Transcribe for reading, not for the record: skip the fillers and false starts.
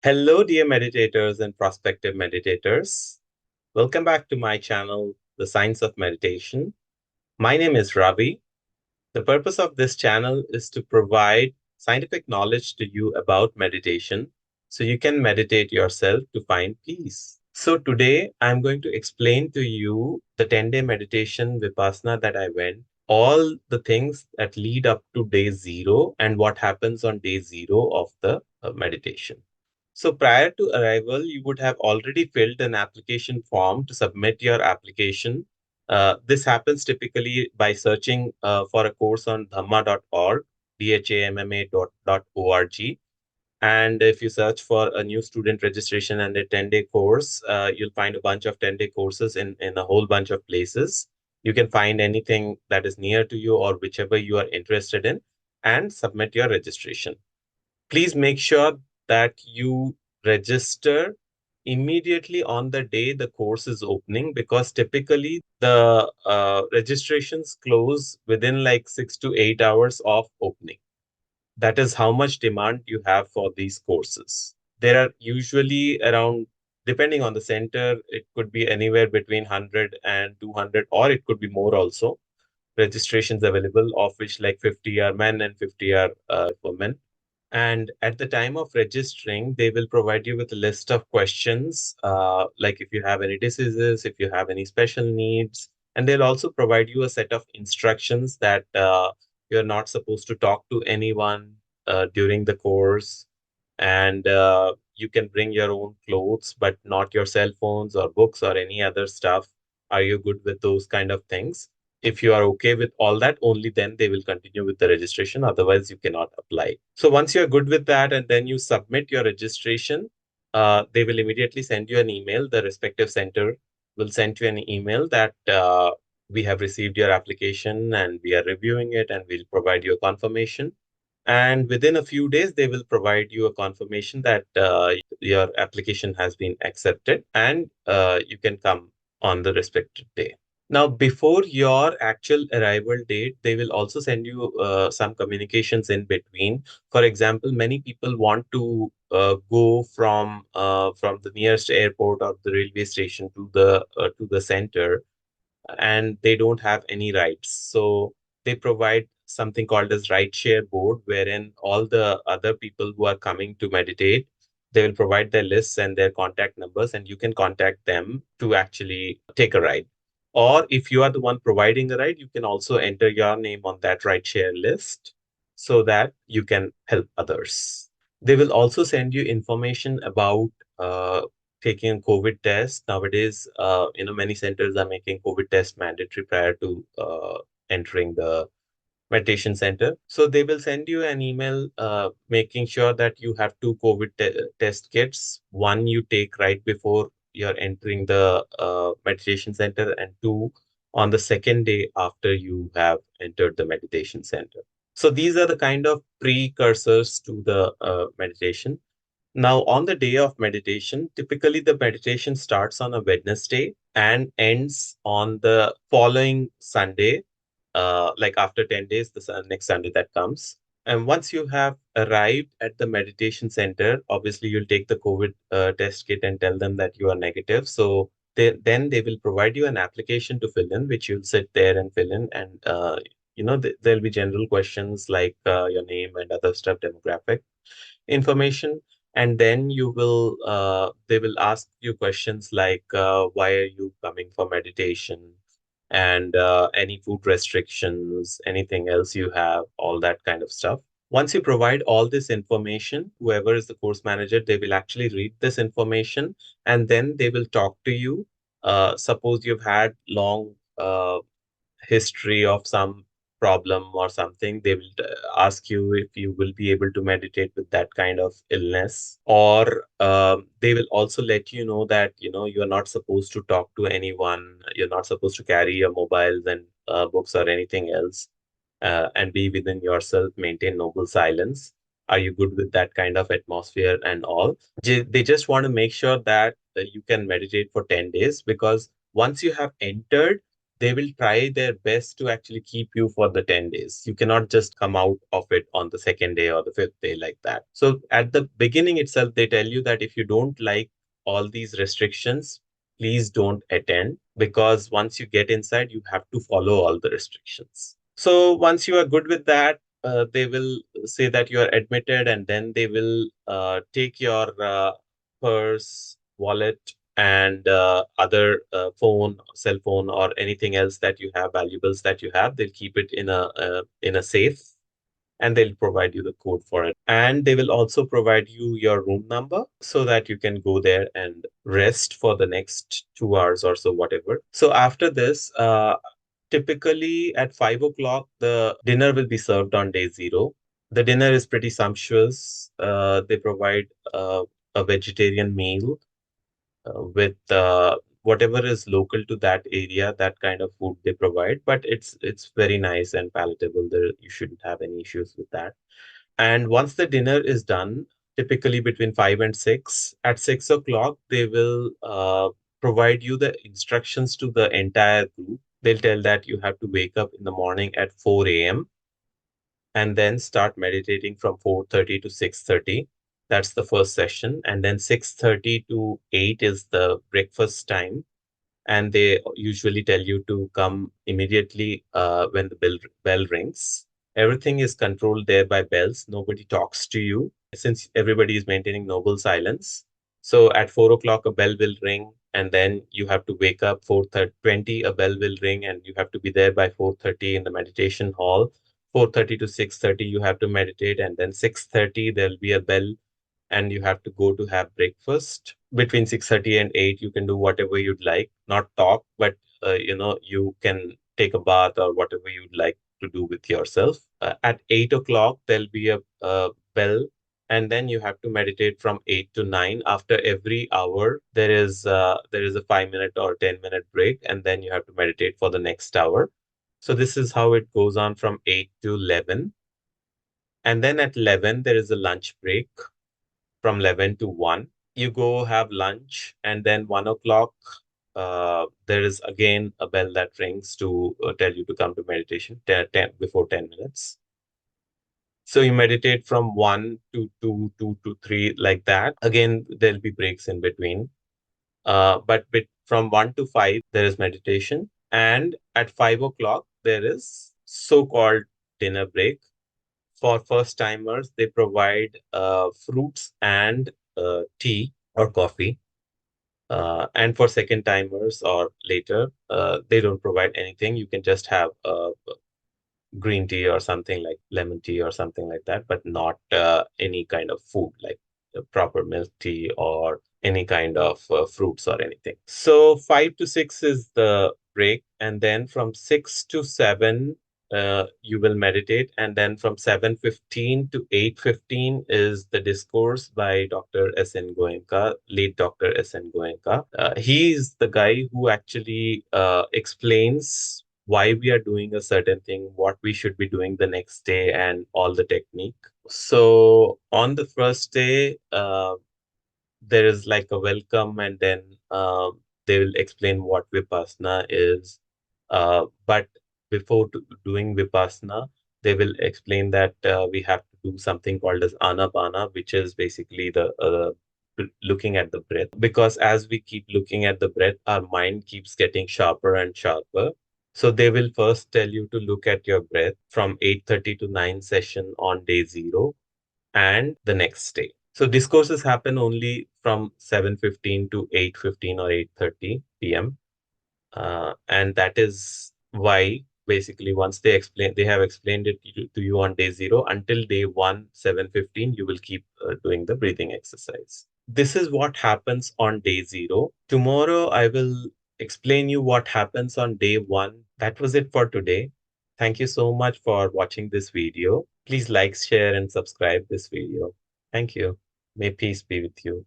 Hello, dear meditators and prospective meditators. Welcome back to my channel, The Science of Meditation. My name is Ravi. The purpose of this channel is to provide scientific knowledge to you about meditation so you can meditate yourself to find peace. So, today I'm going to explain to you the 10-day meditation Vipassana that I went, all the things that lead up to day zero, and what happens on day zero of the meditation. So prior to arrival, you would have already filled an application form to submit your application. This happens typically by searching for a course on dhamma.org, dhamma.org. And if you search for a new student registration and a 10-day course, you'll find a bunch of 10-day courses in a whole bunch of places. You can find anything that is near to you or whichever you are interested in and submit your registration. Please make sure that you register immediately on the day the course is opening, because typically the registrations close within like 6 to 8 hours of opening. That is how much demand you have for these courses. There are usually around, depending on the center, it could be anywhere between 100 and 200, or it could be more also, registrations available, of which like 50 are men and 50 are women. And at the time of registering, they will provide you with a list of questions, like if you have any diseases, if you have any special needs. And they'll also provide you a set of instructions that you're not supposed to talk to anyone during the course. And you can bring your own clothes, but not your cell phones or books or any other stuff. Are you good with those kind of things? If you are okay with all that, only then they will continue with the registration. Otherwise, you cannot apply. So once you're good with that and then you submit your registration, they will immediately send you an email. The respective center will send you an email that we have received your application and we are reviewing it, and we'll provide you a confirmation. And within a few days, they will provide you a confirmation that your application has been accepted, and you can come on the respected day. Now, before your actual arrival date, they will also send you some communications in between. For example, many people want to go from the nearest airport or the railway station to the center, and they don't have any rights. So they provide something called as ride share board, wherein all the other people who are coming to meditate, they will provide their lists and their contact numbers, and you can contact them to actually take a ride. Or if you are the one providing a ride, you can also enter your name on that ride share list so that you can help others. They will also send you information about uh, taking a COVID test. Nowadays, many centers are making COVID test mandatory prior to entering the meditation center. So they will send you an email making sure that you have two test kits. One you take right before you're entering the meditation center, and two on the second day after you have entered the meditation center. So these are the kind of precursors to the meditation. Now, on the day of meditation, typically the meditation starts on a Wednesday and ends on the following Sunday, like after 10 days, next Sunday that comes. And once you have arrived at the meditation center, obviously you'll take the COVID test kit and tell them that you are negative. So then they will provide you an application to fill in, which you'll sit there and fill in. And, there'll be general questions like your name and other stuff, demographic information. And then they will ask you questions like why are you coming for meditation, and any food restrictions, anything else you have, all that kind of stuff. Once you provide all this information, whoever is the course manager, they will actually read this information, and then they will talk to you. Suppose you've had long history of some problem or something, they will ask you if you will be able to meditate with that kind of illness. Or they will also let you know that you're not supposed to talk to anyone, you're not supposed to carry your mobiles and books or anything else, and be within yourself, maintain noble silence. Are you good with that kind of atmosphere and all? They just want to make sure that you can meditate for 10 days, because once you have entered, they will try their best to actually keep you for the 10 days. You cannot just come out of it on the second day or the fifth day like that. So at the beginning itself, they tell you that if you don't like all these restrictions, please don't attend, because once you get inside, you have to follow all the restrictions. So once you are good with that, they will say that you are admitted, and then they will take your purse, wallet, and other phone, cell phone, or anything else that you have, valuables that you have. They'll keep it in a safe, and they'll provide you the code for it. And they will also provide you your room number so that you can go there and rest for the next 2 hours or so, whatever. So after this, typically at 5 o'clock, the dinner will be served on day zero. The dinner is pretty sumptuous. They provide a vegetarian meal with whatever is local to that area, that kind of food they provide. But it's very nice and palatable. There, you shouldn't have any issues with that. And once the dinner is done, typically between 5 and 6, at 6 o'clock, they will provide you the instructions to the entire group. They'll tell that you have to wake up in the morning at 4 a.m. and then start meditating from 4:30 to 6:30. That's the first session. And then 6:30 to 8 is the breakfast time, and they usually tell you to come immediately when the bell rings. Everything is controlled there by bells. Nobody talks to you since everybody is maintaining noble silence. So at 4 o'clock, a bell will ring, and then you have to wake up. 4:20, a bell will ring, and you have to be there by 4:30 in the meditation hall. 4:30 to 6:30, you have to meditate, and then 6:30 there'll be a bell and you have to go to have breakfast. Between 6:30 and 8, you can do whatever you'd like, not talk, but you can take a bath or whatever you'd like to do with yourself. At 8 o'clock, there'll be a bell, and then you have to meditate from 8 to 9. After every hour, there is a 5 minute or 10 minute break, and then you have to meditate for the next hour. So this is how it goes on from 8 to 11. And then at 11, there is a lunch break from 11 to 1. You go have lunch, and then 1 o'clock, there is again a bell that rings to tell you to come to meditation before 10 minutes. So you meditate from 1 to 2, 2 to 3, like that. Again, there'll be breaks in between. But from 1 to 5, there is meditation. And at 5 o'clock, there is so called dinner break. For first timers, they provide fruits and tea or coffee. And for second timers or later, they don't provide anything. You can just have green tea or something like lemon tea or something like that, but not any kind of food like proper milk tea or any kind of fruits or anything. So 5 to 6 is the break, and then from 6 to 7, you will meditate, and then from 7:15 to 8:15 is the discourse by Dr. S.N. Goenka, late Dr. S.N. Goenka. He is the guy who actually explains why we are doing a certain thing, what we should be doing the next day, and all the technique. So on the first day, there is like a welcome, and then they will explain what Vipassana is. But before doing Vipassana, they will explain that we have to do something called as Anapana, which is basically the looking at the breath. Because as we keep looking at the breath, our mind keeps getting sharper and sharper. So they will first tell you to look at your breath from 8:30 to 9 session on day zero and the next day. So discourses happen only from 7:15 to 8:15 or 8:30 p.m. And that is why basically once they have explained it to you on day zero, until day one, 7:15, you will keep doing the breathing exercise. This is what happens on day zero. Tomorrow, I will explain you what happens on day one. That was it for today. Thank you so much for watching this video. Please like, share, and subscribe this video. Thank you. May peace be with you.